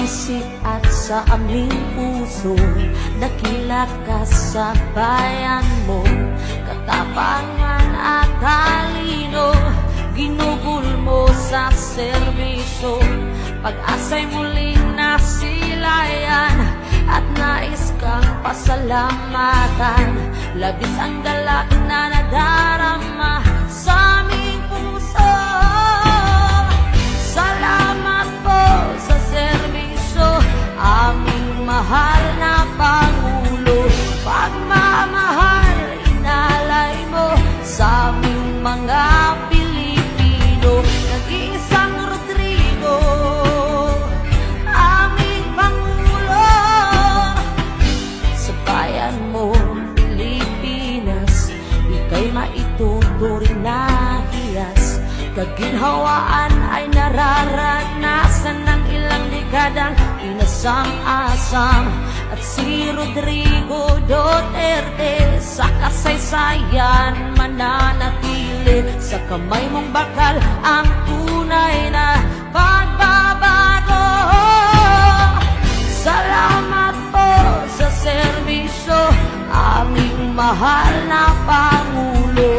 isip at sa aming puso. Dakila ka sa bayan mo, katapangan at talino. Ginugol mo sa serbisyo, pag-asa'y muling nasilayan, at nais kang pasalamatan. Labis ang galak na nadarama sa aming puso. Salamat po sa serbisyo, aming mahal na Pangulo. Pagmamahal inalay mo sa aming mga Pilipino. Nag-iisang Rodrigo, aming Pangulo. Sa bayan mo Pilipinas, ika'y maituturing na hiyas. Kaginhawaan ay nararanasan ng ilang dekadang inasam-asam. At si Rodrigo Duterte sa kasaysayan mananatili. Sa kamay mong bakal ang tunay na pagbabago. Salamat po sa serbisyo, aming mahal na Pangulo.